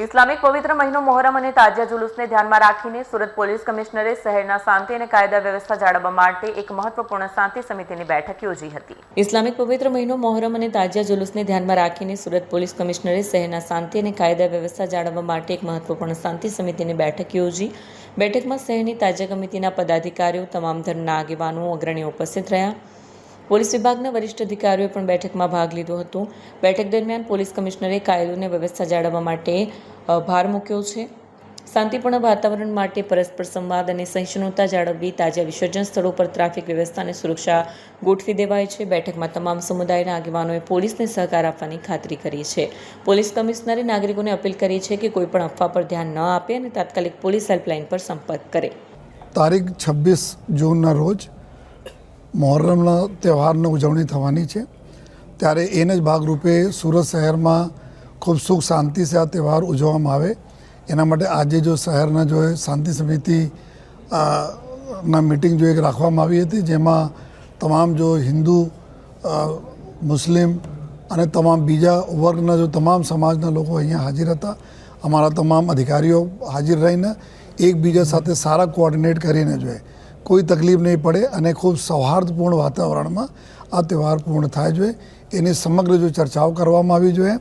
Islamic પવિત્ર મહિનો મોહરમ અને તાજિયા જુલુસને ધ્યાનમાં રાખીને સુરત પોલીસ કમિશનરે શહેરના શાંતિ અને કાયદા વ્યવસ્થા જાળવવા માટે એક મહત્વપૂર્ણ શાંતિ સમિતિની બેઠક યોજી હતી। ઇસ્લામિક પવિત્ર મહિનો મોહરમ અને તાજિયા જુલુસને ધ્યાનમાં રાખીને સુરત પોલીસ કમિશનરે શહેરના શાંતિ અને કાયદા વ્યવસ્થા જાળવવા માટે એક મહત્વપૂર્ણ શાંતિ સમિતિની બેઠક યોજી। બેઠકમાં શહેરની તાજિયા કમિટીના પદાધિકારીઓ, તમામ ધર્મના આગેવાનો, અગ્રણીઓ ઉપસ્થિત રહ્યા। પોલીસ વિભાગના વરિષ્ઠ અધિકારીઓએ પણ બેઠકમાં ભાગ લીધો હતો। બેઠક દરમિયાન પોલીસ કમિશનરે કાયદો અને વ્યવસ્થા જાળવવા માટે ભાર મૂક્યો છે। શાંતિપૂર્ણ વાતાવરણ માટે પરસ્પર સંવાદ અને સહિષ્ણુતા જાળવવી, તાજિયા વિસર્જન સ્થળો પર ટ્રાફિક વ્યવસ્થા અને સુરક્ષા ગોઠવી દેવાઈ છે। બેઠકમાં તમામ સમુદાયના આગેવાનોએ પોલીસને સહકાર આપવાની ખાતરી કરી છે। પોલીસ કમિશનરે નાગરિકોને અપીલ કરી છે કે કોઈ પણ અફવા પર ધ્યાન ન આપે અને તાત્કાલિક પોલીસ હેલ્પલાઇન પર સંપર્ક કરે। તારીખ 26 જૂનના રોજ મોહર્રમના તહેવારની ઉજવણી થવાની છે, ત્યારે એને જ ભાગરૂપે સુરત શહેરમાં ખૂબ સુખ શાંતિ સે આ તહેવાર ઉજવવામાં આવે એના માટે આજે જો શહેરના જો શાંતિ સમિતિ ના મીટિંગ જો એક રાખવામાં આવી હતી, જેમાં તમામ જો હિન્દુ, મુસ્લિમ અને તમામ બીજા વર્ગના જો તમામ સમાજના લોકો અહીંયા હાજર હતા। અમારા તમામ અધિકારીઓ હાજર રહીને એકબીજા સાથે સારા કોઓર્ડિનેટ કરીને જોઈએ કોઈ તકલીફ નહીં પડે અને ખૂબ સૌહાર્દપૂર્ણ વાતાવરણમાં આ તહેવાર પૂર્ણ થાય જોઈએ એની સમગ્ર જો ચર્ચાઓ કરવામાં આવી જોઈએ।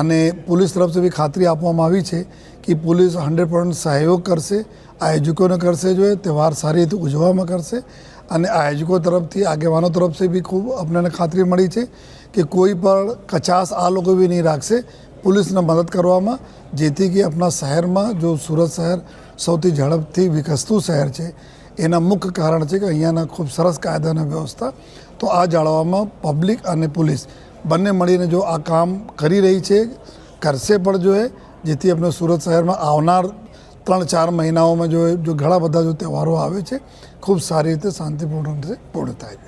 અને પોલીસ તરફથી બી ખાતરી આપવામાં આવી છે કે પોલીસ 100% સહયોગ કરશે, આયોજકોને કરશે જોઈએ, તહેવાર સારી રીતે ઉજવવામાં કરશે। અને આયોજકો તરફથી, આગેવાનો તરફથી બી ખૂબ આપણને ખાતરી મળી છે કે કોઈ પણ કચાશ આ લોકો બી નહીં રાખશે પોલીસને મદદ કરવામાં, જેથી કે આપણા શહેરમાં જો સુરત શહેર સૌથી ઝડપથી વિકસતું શહેર છે એના મુખ્ય કારણ છે કે અહીંયાના ખૂબ સરસ કાયદાના વ્યવસ્થા તો આ જાળવવામાં પબ્લિક અને પોલીસ બંને મળીને જો આ કામ કરી રહી છે, કરશે પણ જોઈએ, જેથી આપણે સુરત શહેરમાં આવનાર 3-4 મહિનાઓમાં જો ઘણા બધા જો તહેવારો આવે છે ખૂબ સારી રીતે શાંતિપૂર્ણ રીતે પૂર્ણ થાય।